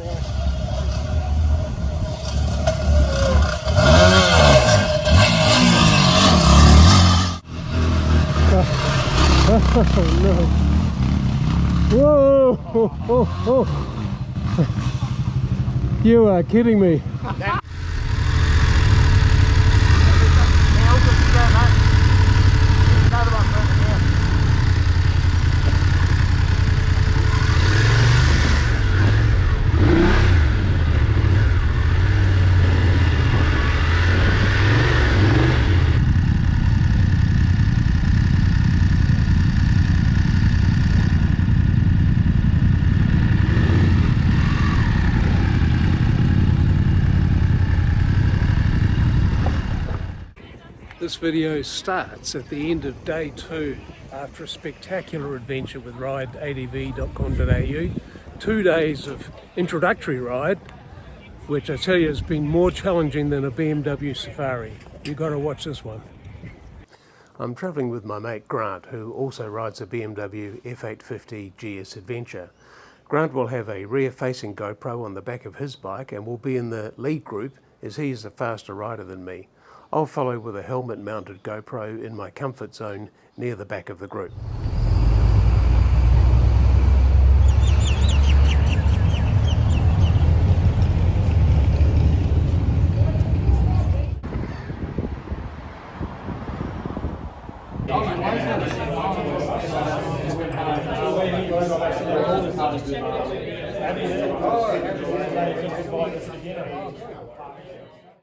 Oh no. Whoa! You are kidding me. This video starts at the end of day 2 after a spectacular adventure with RideADV.com.au. 2 days of introductory ride, which I tell you has been more challenging than a BMW Safari. You've got to watch this one. I'm travelling with my mate Grant, who also rides a BMW F850 GS Adventure. Grant will have a rear-facing GoPro on the back of his bike and will be in the lead group as he is a faster rider than me. I'll follow with a helmet-mounted GoPro in my comfort zone near the back of the group.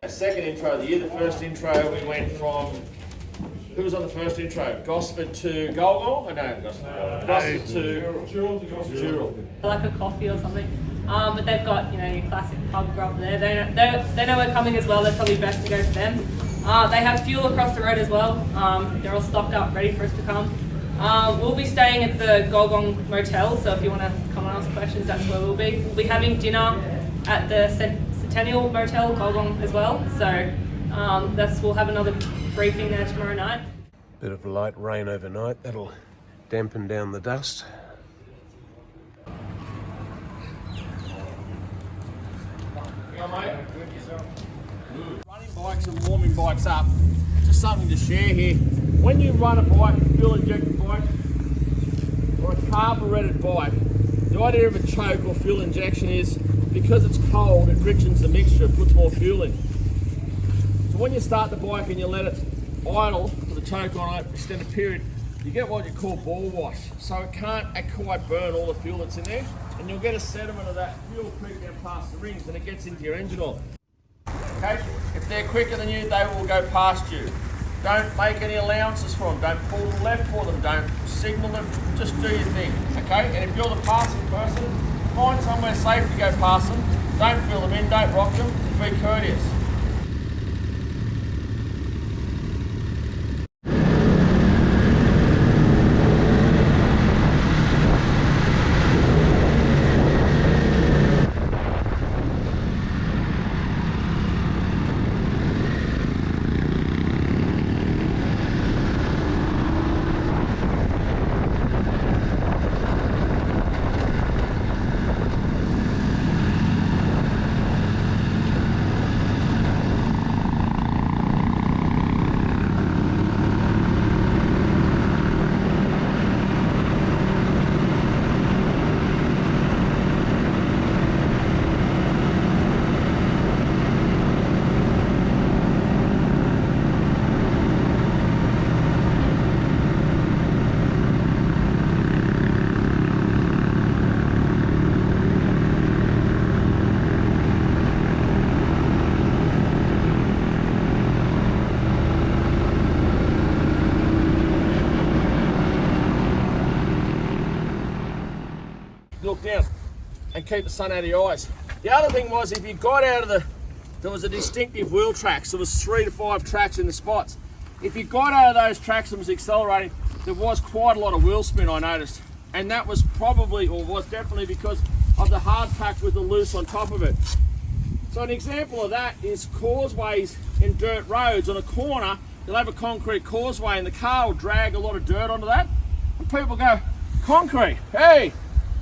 Second intro of the year. The first intro we went from, who was on the first intro? Gosford to Gulgong? No, Gosford to Jurel. Like a coffee or something. But they've got, you know, your classic pub grub there. They know we're coming as well. They're probably best to go to them. They have fuel across the road as well. They're all stocked up, ready for us to come. We'll be staying at the Gulgong Motel, so if you want to come and ask questions, that's where we'll be. We'll be having dinner at the Centennial Motel, Gulgong as well. So we'll have another briefing there tomorrow night. Bit of light rain overnight, that'll dampen down the dust. Running bikes and warming bikes up, just something to share here. When you run a bike, a fuel injected bike, or a carburetted bike, the idea of a choke or fuel injection is because it's cold, it richens the mixture, puts more fuel in. So when you start the bike and you let it idle with a choke on it, extended period, you get what you call ball wash. So it can't quite burn all the fuel that's in there, and you'll get a sediment of that fuel creep down past the rings and it gets into your engine oil. Okay? If they're quicker than you, they will go past you. Don't make any allowances for them. Don't pull to the left for them. Don't signal them. Just do your thing. Okay? And if you're the passing person, find somewhere safe to go past them. Don't fill them in. Don't rock them. Be courteous. Look down and keep the sun out of your eyes. The other thing was, if you got out of there was a distinctive wheel tracks. There was 3 to 5 tracks in the spots. If you got out of those tracks and was accelerating, there was quite a lot of wheel spin, I noticed. And that was probably, or was definitely, because of the hard pack with the loose on top of it. So an example of that is causeways in dirt roads. On a corner, you'll have a concrete causeway and the car will drag a lot of dirt onto that. And people go, concrete, hey!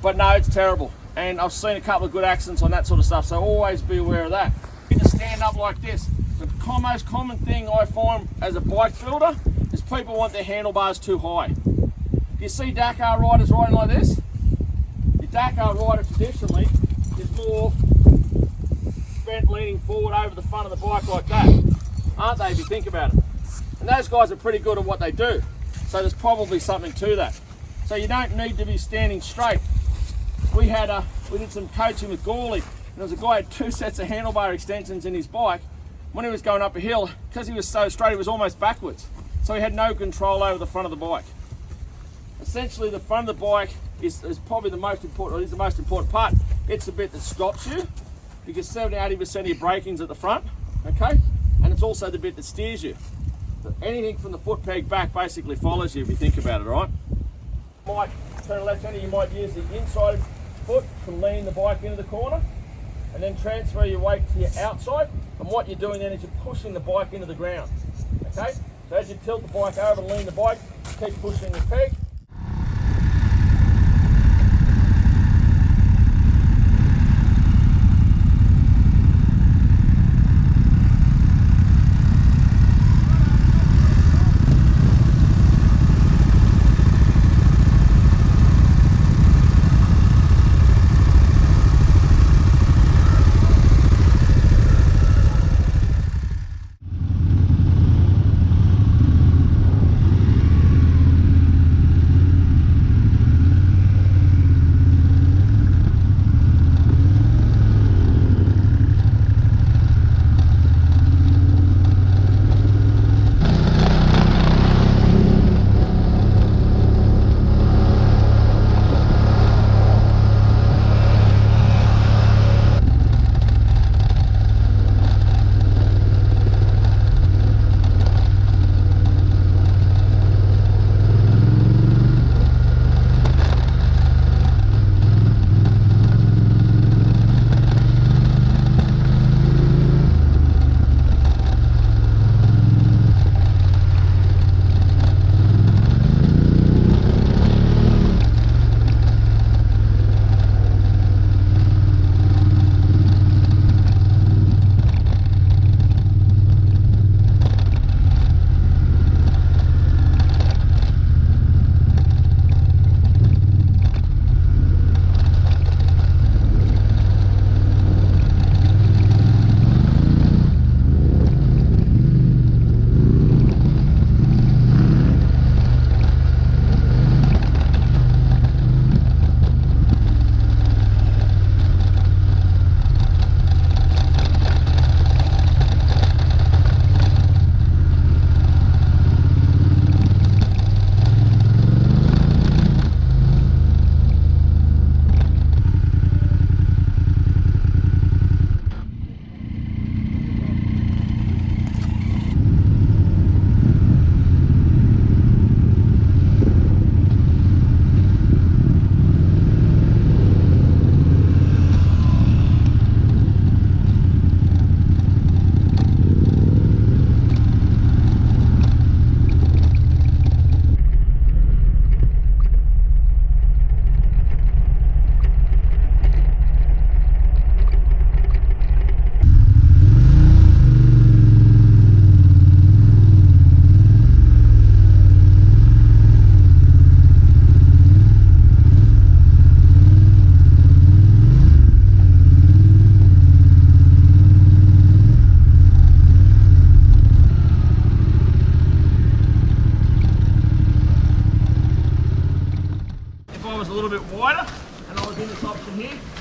But no, it's terrible. and I've seen a couple of good accidents on that sort of stuff, so always be aware of that. You can stand up like this. The most common thing I find as a bike builder is people want their handlebars too high. You see Dakar riders riding like this? Your Dakar rider traditionally is more bent leaning forward over the front of the bike like that, aren't they, if you think about it? And those guys are pretty good at what they do, so there's probably something to that. So you don't need to be standing straight. We did some coaching with Gawley, and there was a guy who had 2 sets of handlebar extensions in his bike. When he was going up a hill, because he was so straight, he was almost backwards. So he had no control over the front of the bike. Essentially, the front of the bike is probably the most important, or is the most important part. It's the bit that stops you, because 70-80% of your braking's at the front, okay? And it's also the bit that steers you. So anything from the foot peg back basically follows you if you think about it, all right? You might turn left-handed, you might use the inside foot to lean the bike into the corner, and then transfer your weight to your outside. And what you're doing then is you're pushing the bike into the ground, okay? So as you tilt the bike over and lean the bike, keep pushing the peg.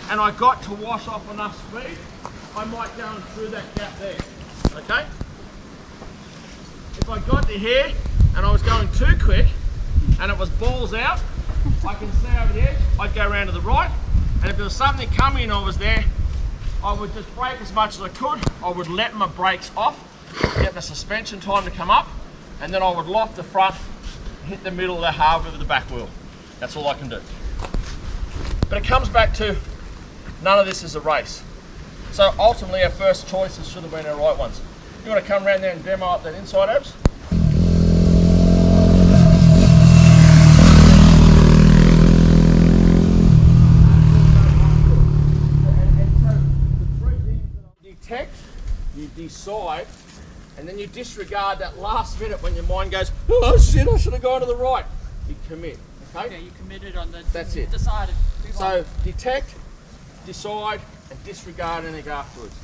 And I got to wash off enough speed, I might go through that gap there, okay? If I got to here and I was going too quick and it was balls out, I can see over the edge, I'd go around to the right, and if there was something coming and I was there, I would just brake as much as I could. I would let my brakes off, get the suspension time to come up, and then I would lock the front, hit the middle of the hard with the back wheel. That's all I can do. But it comes back to none of this is a race. So ultimately our first choices should have been our right ones. You want to come around there and demo up that inside abs? side, and then you disregard that last minute when your mind goes, oh shit, I should have gone to the right. You commit, okay? Yeah, you committed on the. That's it. Decided. So detect, decide, and disregard anything afterwards.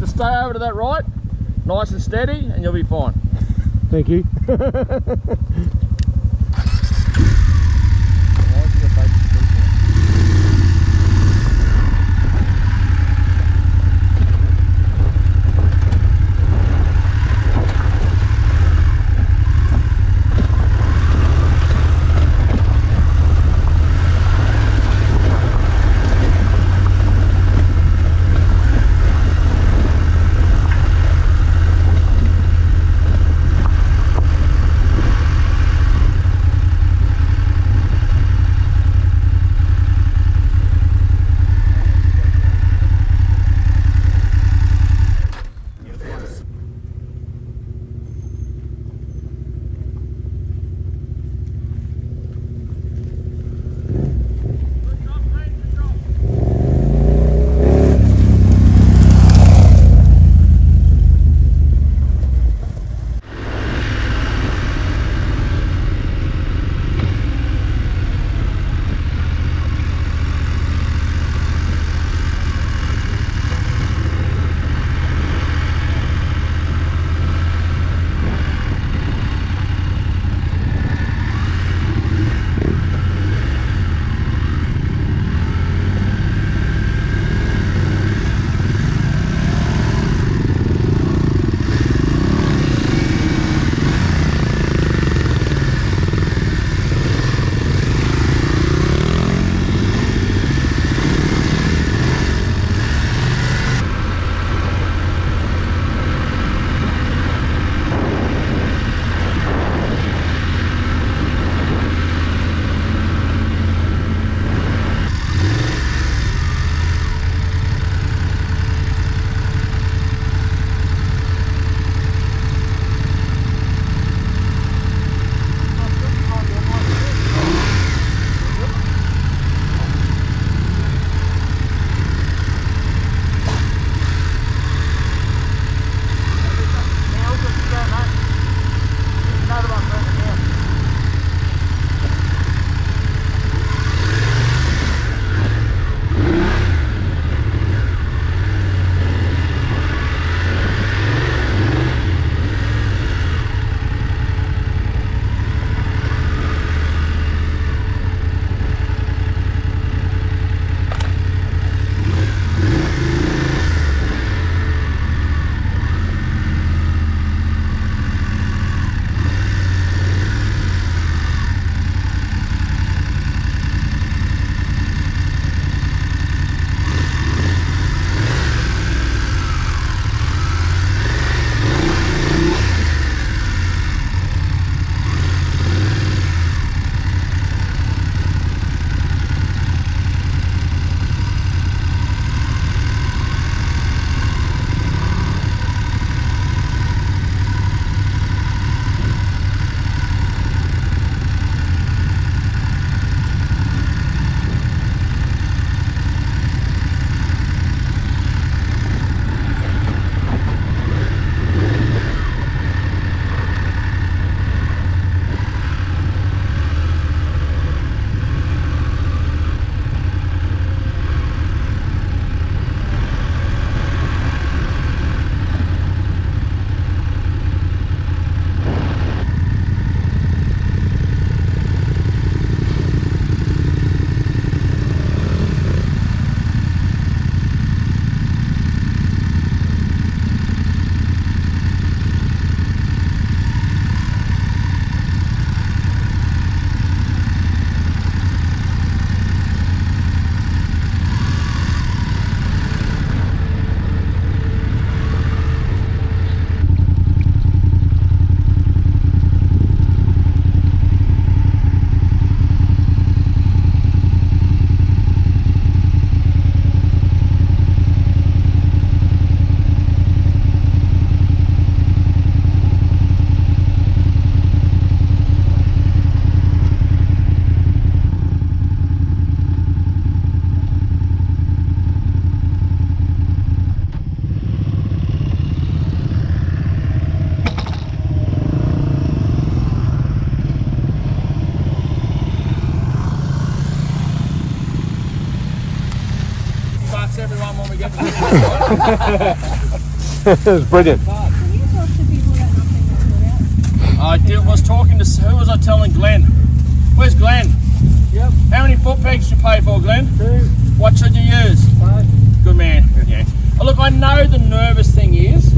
Stay over to that right, nice and steady, and you'll be fine. Thank you. It was brilliant. Can you talk to people that nothing will Was talking to, who was I telling? Glenn. Where's Glenn? Yep. How many foot pegs did you pay for, Glenn? 2, What should you use? 5. Good man. Yeah. Oh, look, I know the nervous thing is,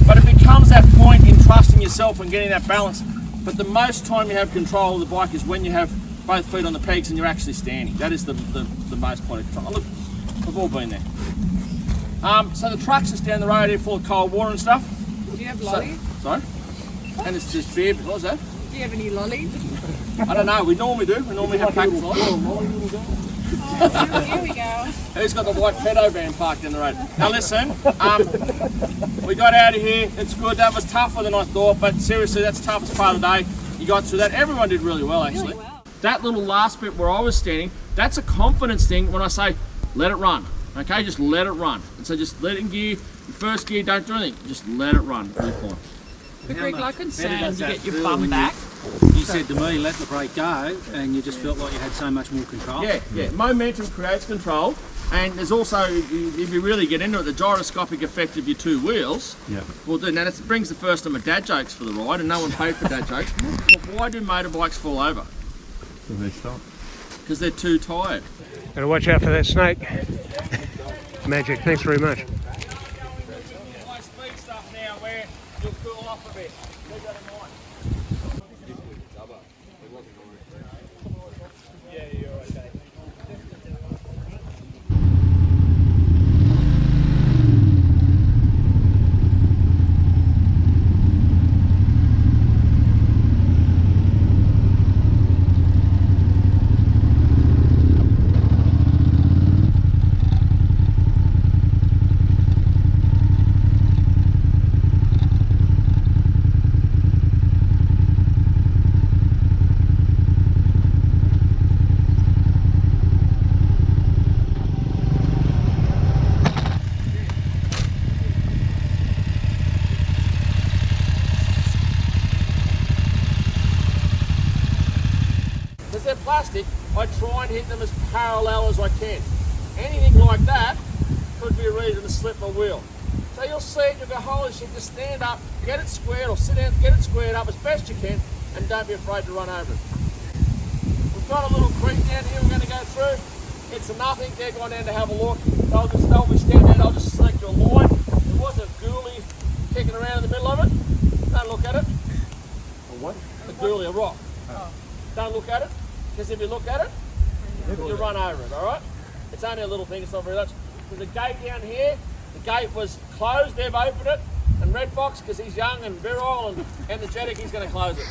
but it becomes that point in trusting yourself and getting that balance. But the most time you have control of the bike is when you have both feet on the pegs and you're actually standing. That is the most point of control. Oh, look, we've all been there. So the truck's just down the road here full of cold water and stuff. Do you have lollies? Sorry? And it's just beer. What was that? Do you have any lollies? I don't know. We normally do. We normally have packed flights. Oh, here we go. Who's got the white pedo van parked in the road? Now listen, we got out of here. It's good. That was tougher than I thought, but seriously, that's the toughest part of the day. You got through that. Everyone did really well, actually. Really well. That little last bit where I was standing, that's a confidence thing when I say, let it run. Okay, just let it run. And so just let it in gear. First gear, don't do anything. Just let it run. Really fine. But Greg, like concerned you that get your feel bum when back. You said to me, let the brake go, and you just felt like you had so much more control. Yeah. Momentum creates control. And there's also, if you really get into it, the gyroscopic effect of your two wheels. Yeah. Well, now that brings the first time of dad jokes for the ride, and no one paid for dad jokes. But why do motorbikes fall over? So they stop. Because they're too tired. Gotta watch out for that snake. Magic, thanks very much. High speed stuff now where you'll cool off a bit. Keep that in mind. Because they're plastic, I try and hit them as parallel as I can. Anything like that could be a reason to slip my wheel. So you'll see it, you'll go, holy shit, just stand up, get it squared, or sit down, get it squared up as best you can, and don't be afraid to run over it. We've got a little creek down here we're going to go through. It's a nothing, they're going down to have a look. They'll be standing there, I'll just select your line. There was a ghoulie kicking around in the middle of it. Don't look at it. A what? A ghoulie, a rock. Don't look at it, because if you look at it, you run over it, all right? It's only a little thing, it's not very much. There's a gate down here. The gate was closed, they've opened it. And Red Fox, because he's young and virile and energetic, he's going to close it.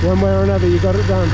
one way or another you got it done.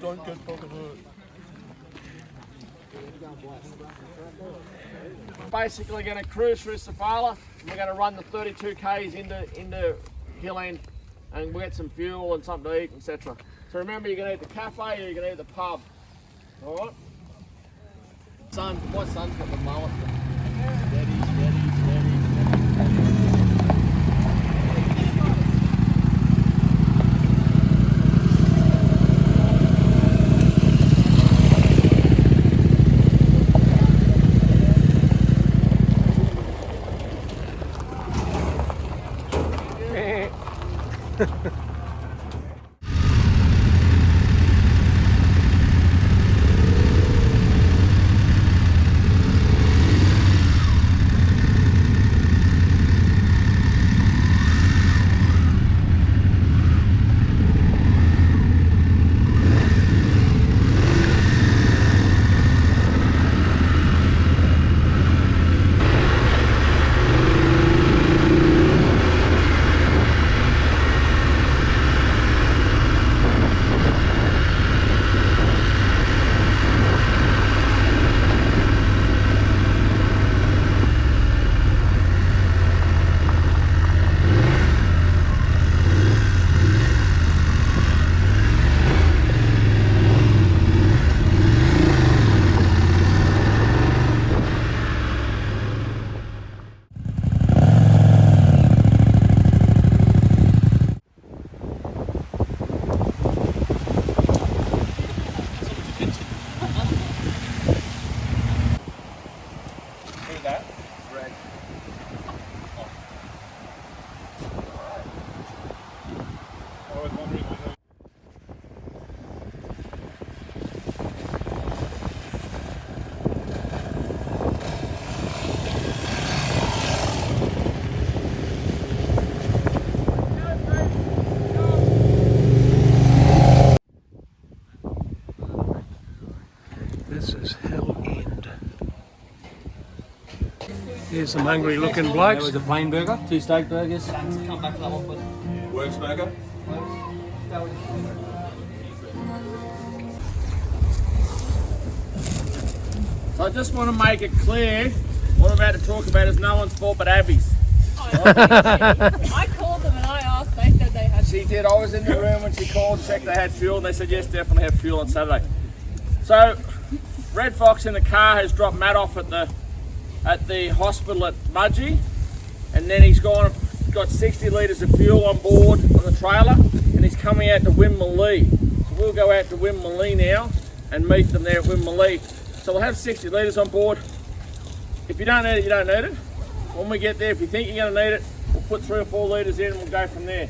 Don't get fucking hurt. Basically going to cruise through Safari. We're going to run the 32 Ks into Hill End and we'll get some fuel and something to eat, etc. So remember, you're going to eat the cafe or you're going to eat the pub. Alright? My son's got the mullet. Steady. This is Hell End. Here's some hungry looking blokes. That was a plain burger, 2 steak burgers. Works burger. So I just want to make it clear, what I'm about to talk about is no one's fault but Abby's. I called them and I asked, they said they had. She did. I was in the room when she called, checked they had fuel, and they said yes, definitely have fuel on Saturday. So Red Fox in the car has dropped Matt off at the hospital at Mudgee, and then he's got 60 litres of fuel on board on the trailer, and he's coming out to Winmalee. So we'll go out to Winmalee now and meet them there at Winmalee. So we'll have 60 litres on board. If you don't need it, you don't need it. When we get there, if you think you're going to need it, we'll put 3 or 4 litres in and we'll go from there.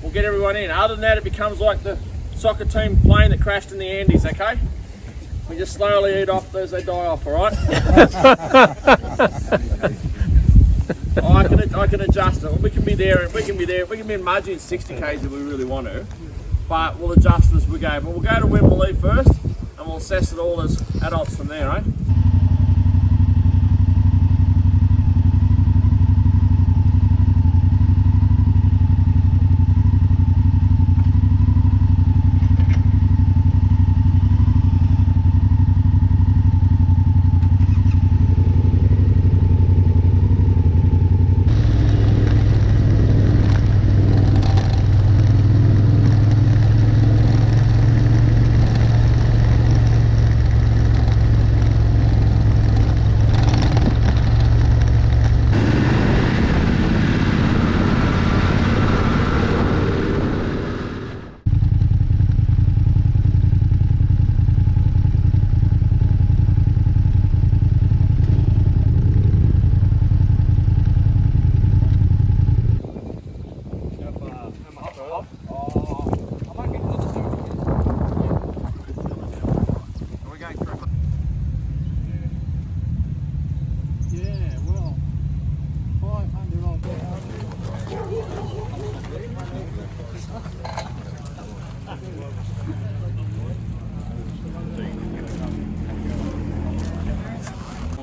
We'll get everyone in. Other than that, it becomes like the soccer team plane that crashed in the Andes, okay? We just slowly eat off as they die off, all right? I can adjust it. We can be there. We can be in Mudgee in 60 k's if we really want to, but we'll adjust as we go. But we'll go to Wimberley first, and we'll assess it all as adults from there, right?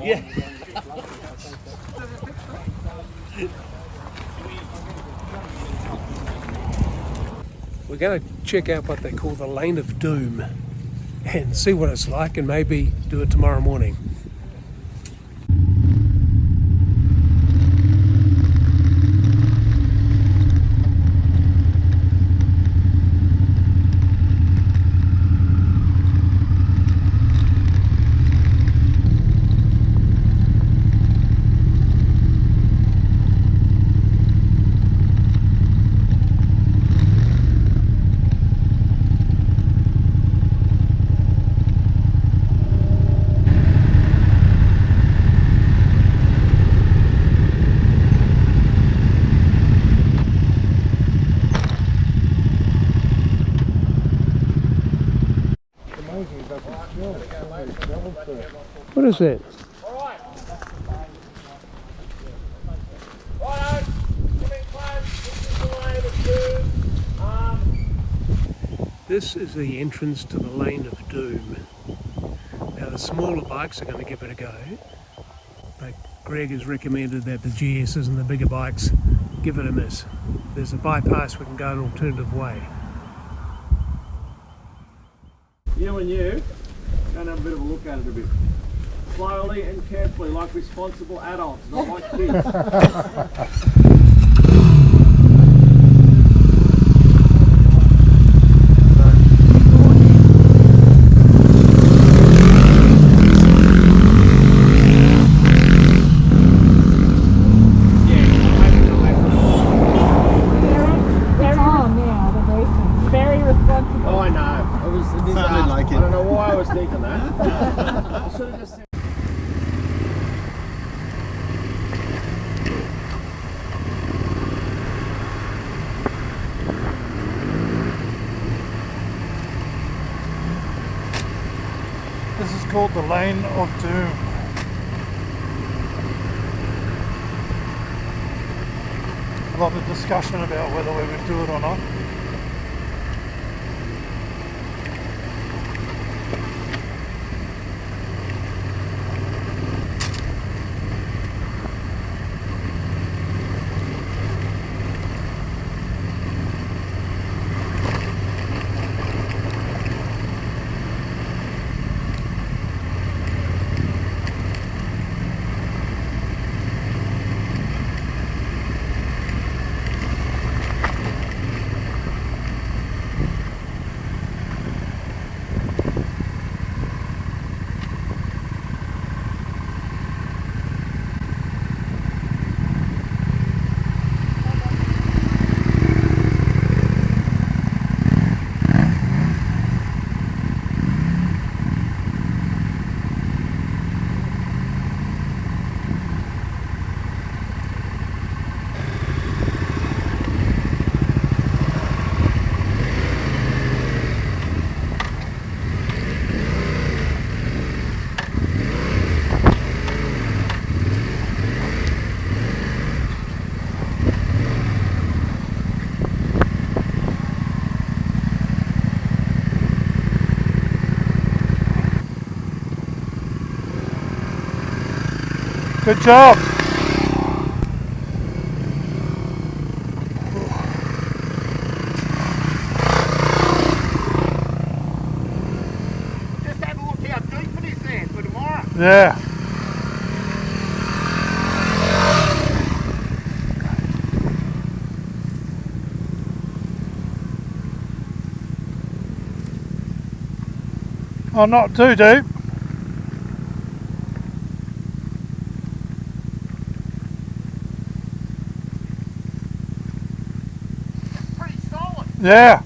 Yeah. We're going to check out what they call the Lane of Doom and see what it's like, and maybe do it tomorrow morning. What is that? Alright. Righto. Come in close. This is the way to do. This is the entrance to the Lane of Doom. Now the smaller bikes are going to give it a go, but Greg has recommended that the GSs and the bigger bikes give it a miss. There's a bypass, we can go an alternative way. You and you go and have a bit of a look at it a bit. Slowly and carefully, like responsible adults, not like kids. Oh, I know. It was a disaster. I don't know why I was thinking that. I should have just said. This is called the Lane of Doom. A lot of discussion about whether we would do it or not. Good job. Just have a look how deep it is there for tomorrow. Yeah. Oh, not too deep. Pretty solid. Yeah.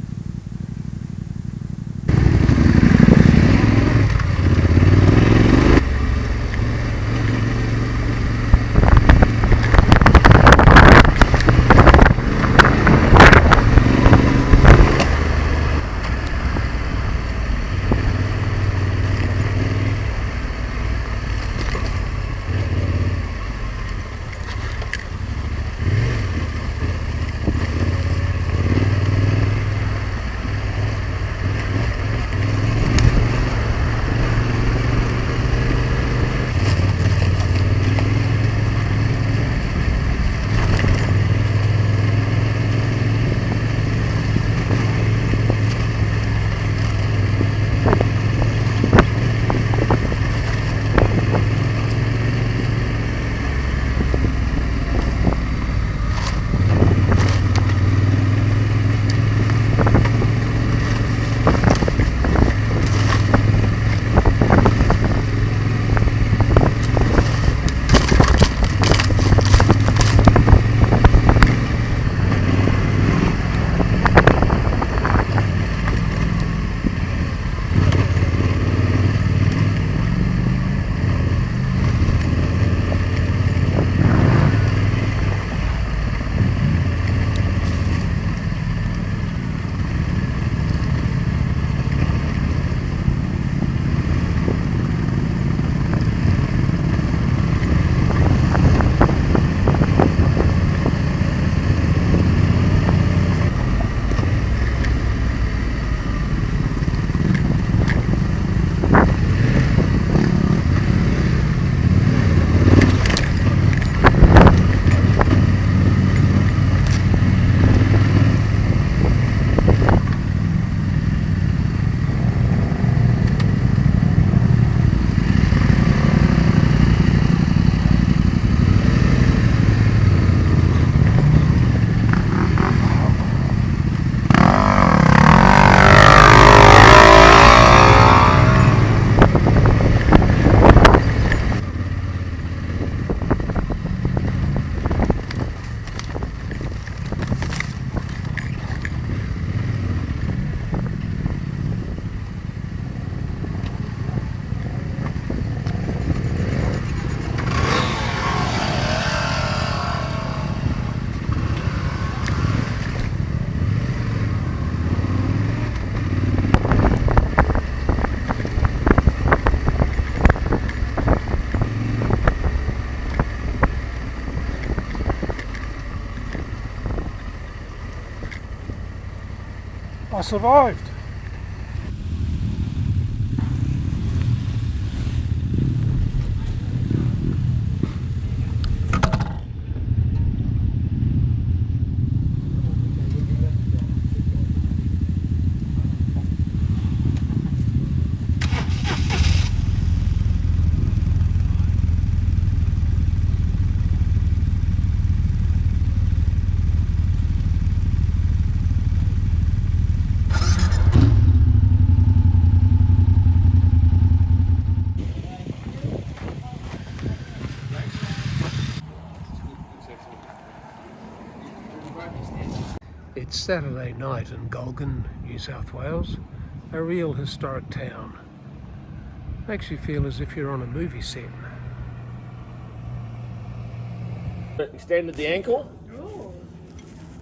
I survived. It's Saturday night in Gulgong, New South Wales, a real historic town. Makes you feel as if you're on a movie set. Extended the ankle.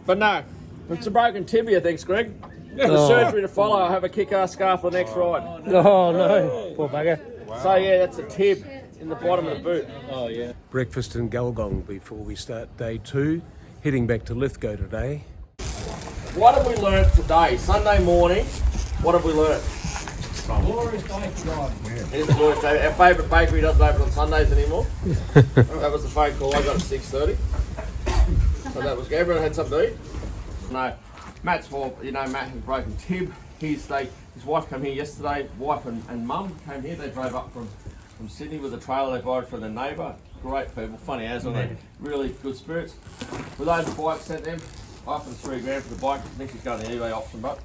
But no, it's a broken tibia, thanks Greg. The surgery to follow, I'll have a kick-ass scar for the next ride. Oh no, poor bugger. So yeah, that's a tib in the bottom of the boot. Oh yeah. Breakfast in Gulgong before we start day 2, heading back to Lithgow today. What have we learnt today? Sunday morning, what have we learnt? from. Glorious day, John. It is a glorious day. Our favourite bakery doesn't open on Sundays anymore. That was the phone call I got at 6:30. So that was, everyone had something to eat. No, Matt's fault. You know, Matt has a broken tib. His wife came here yesterday. Wife and mum came here. They drove up from Sydney with a trailer they borrowed from their neighbour. Great people, funny as, aren't they? Really good spirits. With those bikes sent them, I offered $3 for the bike. I think it's going to the eBay auction, but.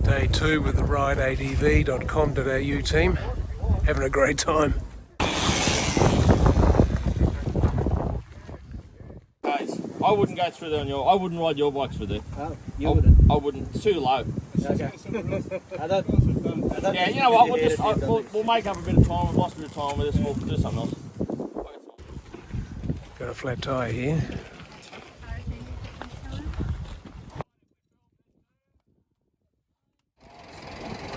Day 2 with the RideADV.com.au team. Having a great time. Guys, I wouldn't go through there on your. I wouldn't ride your bike through there. Oh, you wouldn't? I wouldn't. It's too low. Okay. Yeah, you know what? We'll make up a bit of time. We've lost a bit of time with this. We'll do something else. Got a flat tyre here.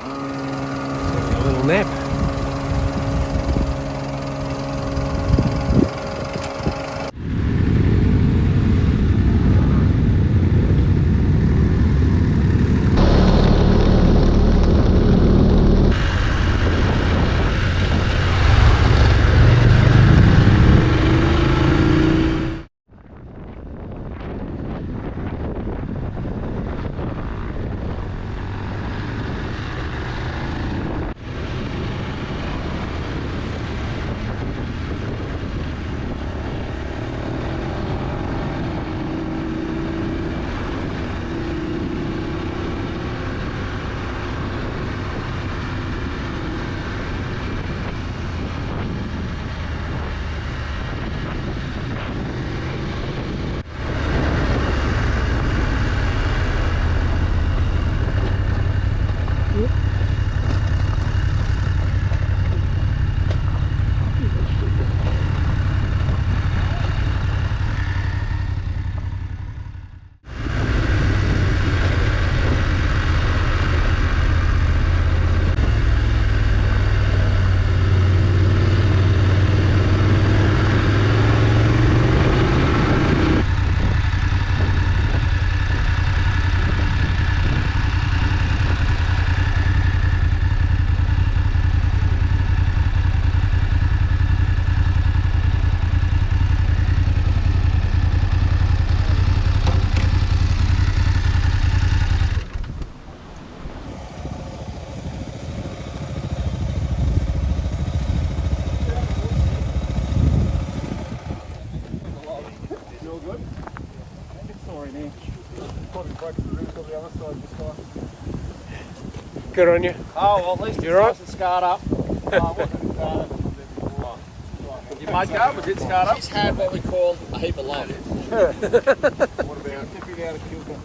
A little nap. Good on you. Oh, well, at least it's You're right. nice and scarred up. You might go, was it scarred up? He's had what we call a heap of love. What about tipping out of kilter?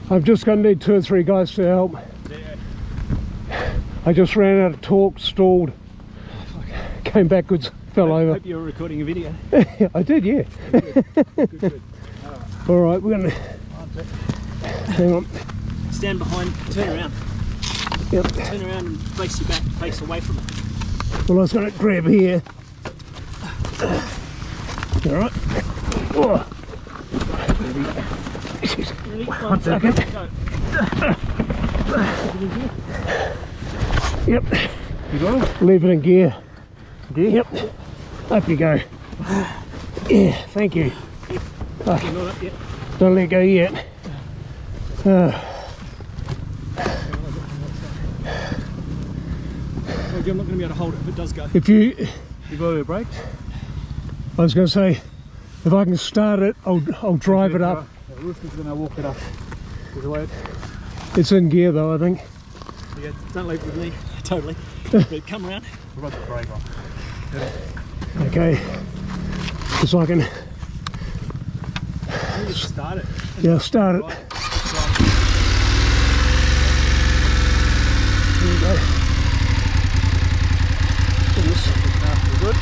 I'm just going to need 2 or 3 guys to help. I just ran out of torque, stalled, came backwards, fell over. I hope you were recording a video. I did, yeah. Good. All right, we're going to... Hang on. Stand behind, turn around. Yep. Turn around and face your back, face away from it. Well, I was going to grab here. All right. Oh. Ready? 1 second. Go. Yep. You go. Leave it in gear. Gear? Yep. Up you go. Yeah, thank you. You're not up yet. Don't let go yet. Well, I'm not going to be able to hold it if it does go. If you... You got your brakes? I was going to say, if I can start it, I'll drive it up. Rooster's going to walk it up. It's in gear though, I think. Yeah, don't leave it with me. Totally. But come around. We've got the brake on. Okay. Just so I can... You just start it. Yeah, start it. Right. Here we go. We're good.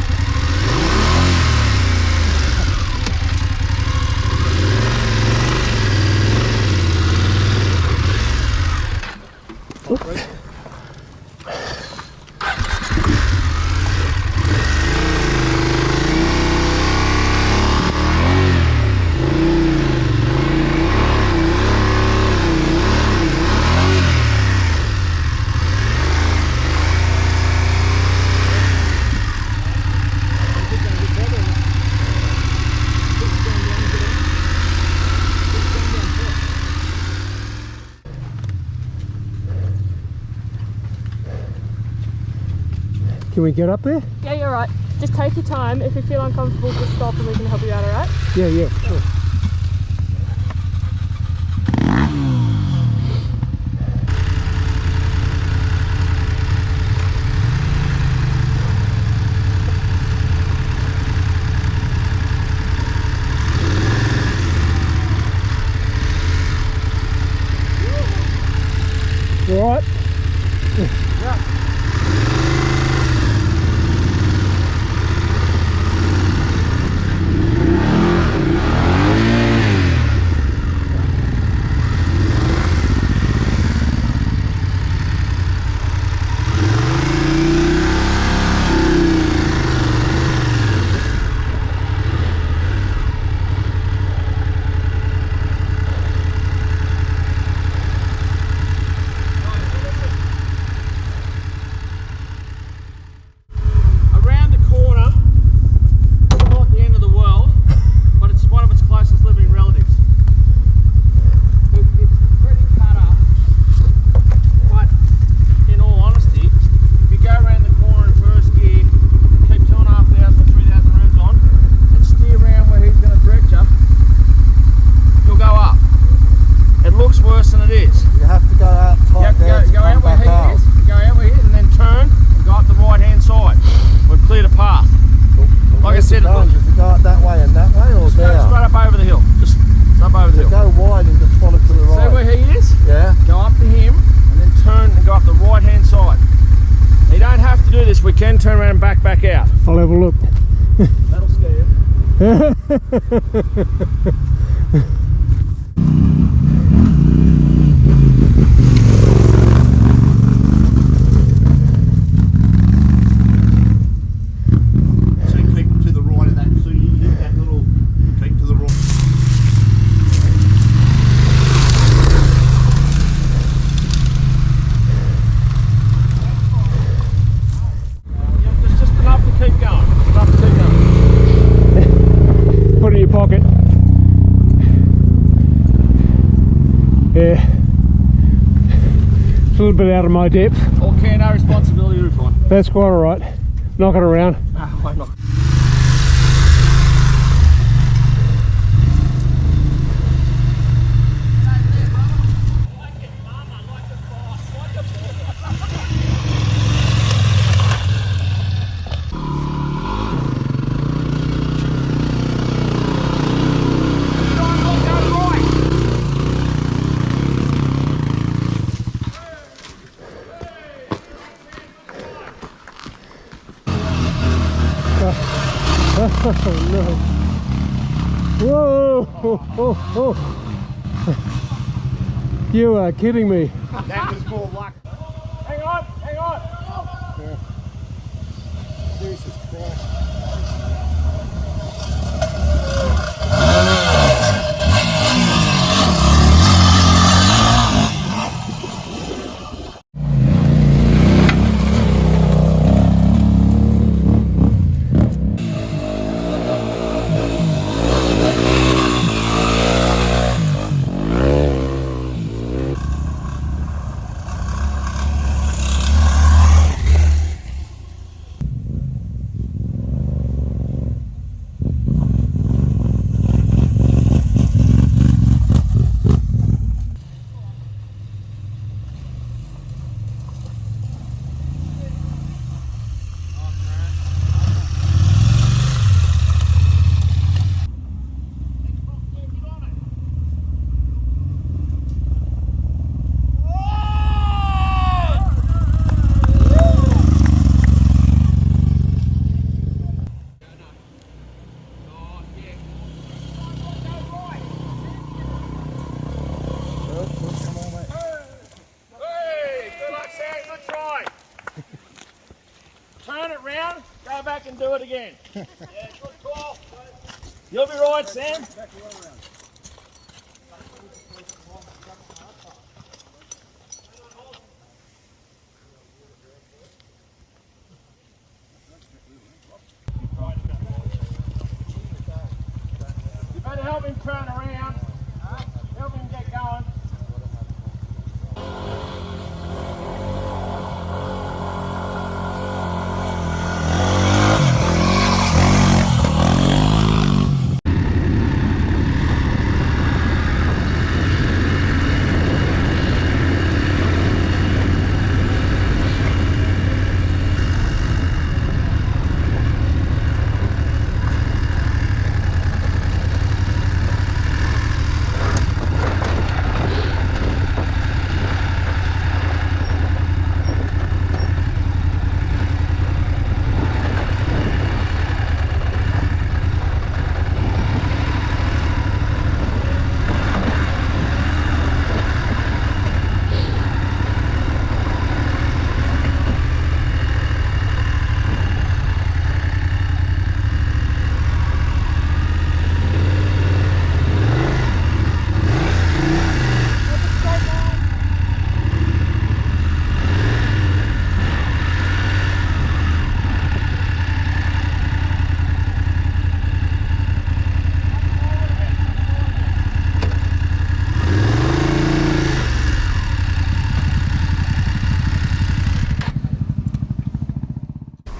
Can we get up there? Yeah, you're right. Just take your time. If you feel uncomfortable, just stop and we can help you out, alright? Yeah, yeah, sure. You all right? Yeah. We can turn around and back out. I'll have a look. That'll scare you. So keep to the right of that, so you hit that little, keep to the right. It's just enough to keep going. Enough to keep going. Put it in your pocket. Yeah. It's a little bit out of my depth. All care, no responsibility, you're fine. That's quite alright. Knock it around. No, I'm not. Whoa! You are kidding me. That was more luck. Hang on, hang on. Jesus Christ. Hey, good luck, Sam. Good try. Turn it round, go back and do it again. Yeah, good call. You'll be right, Sam. You better help him turn around. Help him get going.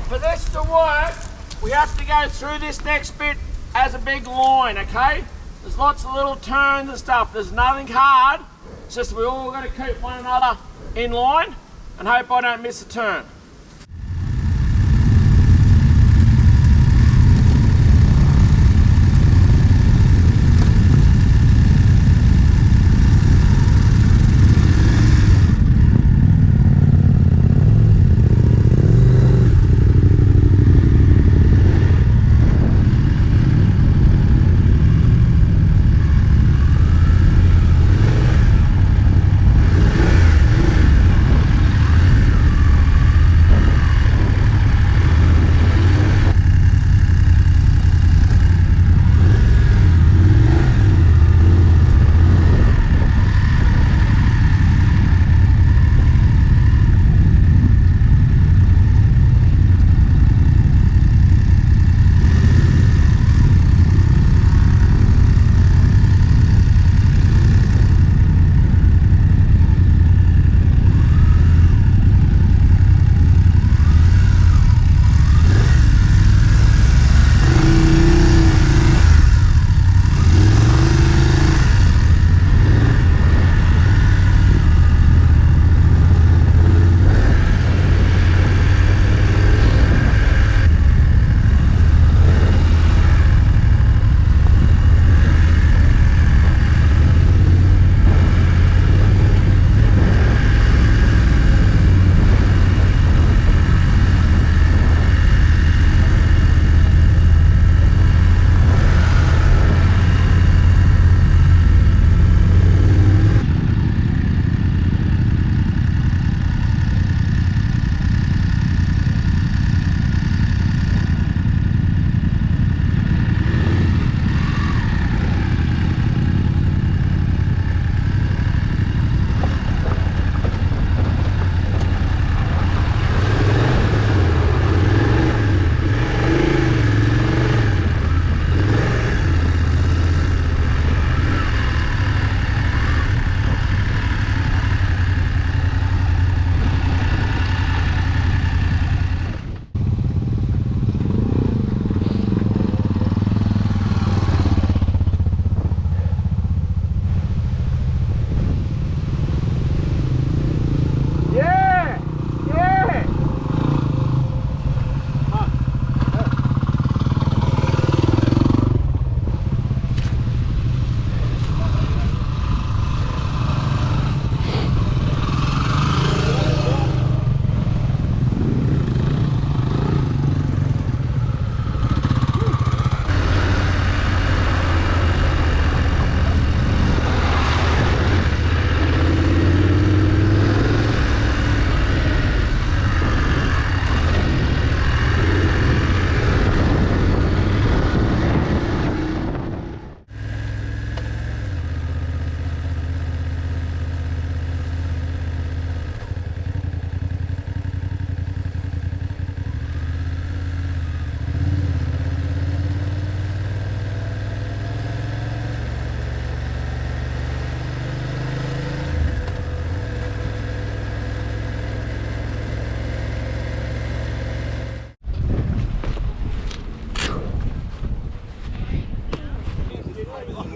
For this to work, we have to go through this next bit as a big line, okay? There's lots of little turns and stuff. There's nothing hard. It's just we all got to keep one another in line and hope I don't miss a turn.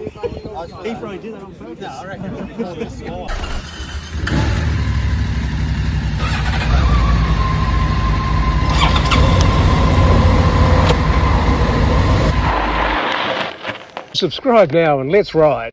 He probably did that on purpose. No, I reckon it was before this slide. Subscribe now and let's ride.